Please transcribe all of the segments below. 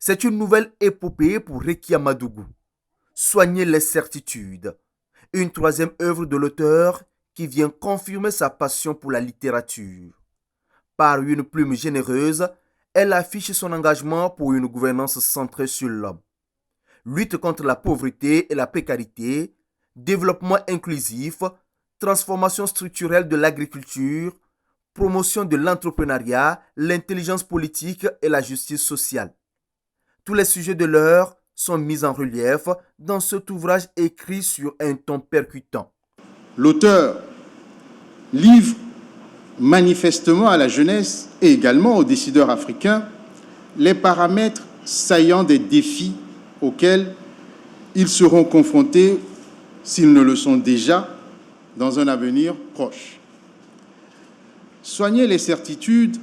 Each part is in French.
C'est une nouvelle épopée pour Rekia Madougou. Soigner les certitudes. Une troisième œuvre de l'auteur qui vient confirmer sa passion pour la littérature. Par une plume généreuse, elle affiche son engagement pour une gouvernance centrée sur l'homme. Lutte contre la pauvreté et la précarité, développement inclusif, transformation structurelle de l'agriculture, promotion de l'entrepreneuriat, l'intelligence politique et la justice sociale. Tous les sujets de l'heure sont mis en relief dans cet ouvrage écrit sur un ton percutant. L'auteur livre manifestement à la jeunesse et également aux décideurs africains les paramètres saillants des défis auxquels ils seront confrontés, s'ils ne le sont déjà, dans un avenir proche. Soigner les certitudes,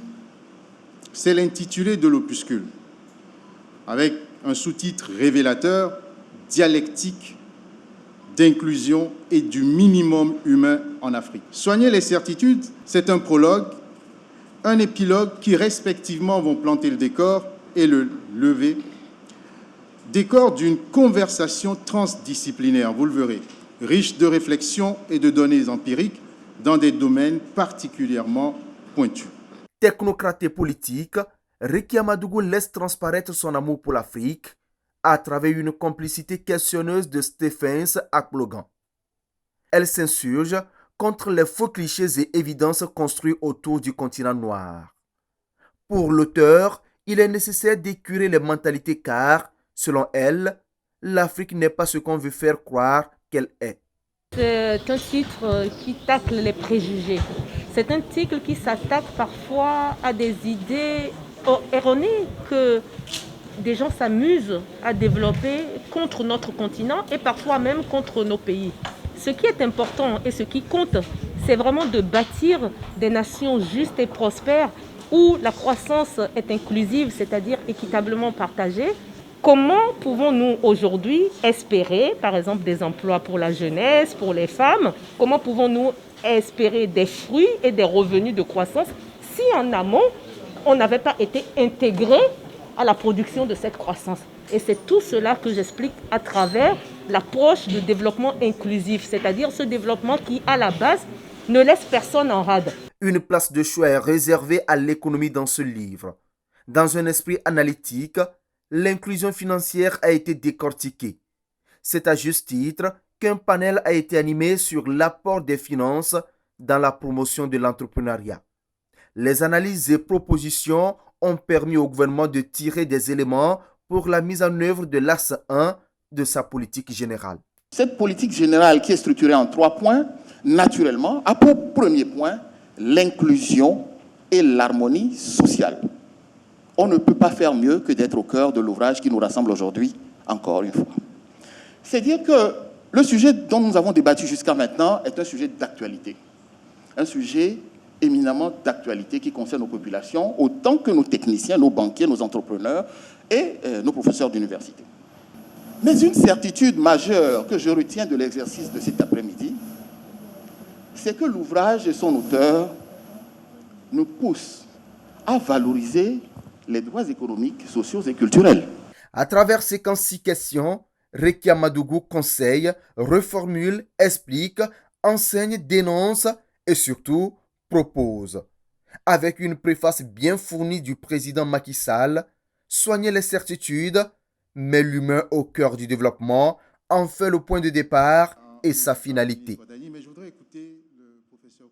c'est l'intitulé de l'opuscule, avec un sous-titre révélateur, dialectique d'inclusion et du minimum humain en Afrique. Soigner les certitudes, c'est un prologue, un épilogue qui respectivement vont planter le décor et le lever. Décor d'une conversation transdisciplinaire, vous le verrez, riche de réflexions et de données empiriques dans des domaines particulièrement pointus. Technocrate et politique, Rekia Madougou laisse transparaître son amour pour l'Afrique à travers une complicité questionneuse de Stephens Akplogan. Elle s'insurge contre les faux clichés et évidences construits autour du continent noir. Pour l'auteur, il est nécessaire d'écurer les mentalités car, selon elle, l'Afrique n'est pas ce qu'on veut faire croire qu'elle est. C'est un titre qui tacle les préjugés. C'est un titre qui s'attaque parfois à des idées erronées que des gens s'amusent à développer contre notre continent et parfois même contre nos pays. Ce qui est important et ce qui compte, c'est vraiment de bâtir des nations justes et prospères où la croissance est inclusive, c'est-à-dire équitablement partagée. Comment pouvons-nous aujourd'hui espérer, par exemple, des emplois pour la jeunesse, pour les femmes? Comment pouvons-nous espérer des fruits et des revenus de croissance si en amont, on n'avait pas été intégré à la production de cette croissance? Et c'est tout cela que j'explique à travers l'approche de développement inclusif, c'est-à-dire ce développement qui, à la base, ne laisse personne en rade. Une place de choix est réservée à l'économie dans ce livre. Dans un esprit analytique, l'inclusion financière a été décortiquée. C'est à juste titre qu'un panel a été animé sur l'apport des finances dans la promotion de l'entrepreneuriat. Les analyses et propositions ont permis au gouvernement de tirer des éléments pour la mise en œuvre de l'axe 1 de sa politique générale. Cette politique générale qui est structurée en 3 points, naturellement, a pour premier point l'inclusion et l'harmonie sociale. On ne peut pas faire mieux que d'être au cœur de l'ouvrage qui nous rassemble aujourd'hui, encore une fois. C'est-à-dire que le sujet dont nous avons débattu jusqu'à maintenant est un sujet d'actualité. Un sujet éminemment d'actualité qui concerne nos populations, autant que nos techniciens, nos banquiers, nos entrepreneurs et nos professeurs d'université. Mais une certitude majeure que je retiens de l'exercice de cet après-midi, c'est que l'ouvrage et son auteur nous poussent à valoriser les droits économiques, sociaux et culturels. À travers ces 6 questions, Rekia Madougou conseille, reformule, explique, enseigne, dénonce et surtout propose. Avec une préface bien fournie du président Macky Sall, soigner les certitudes, met l'humain au cœur du développement, en fait le point de départ et sa finalité.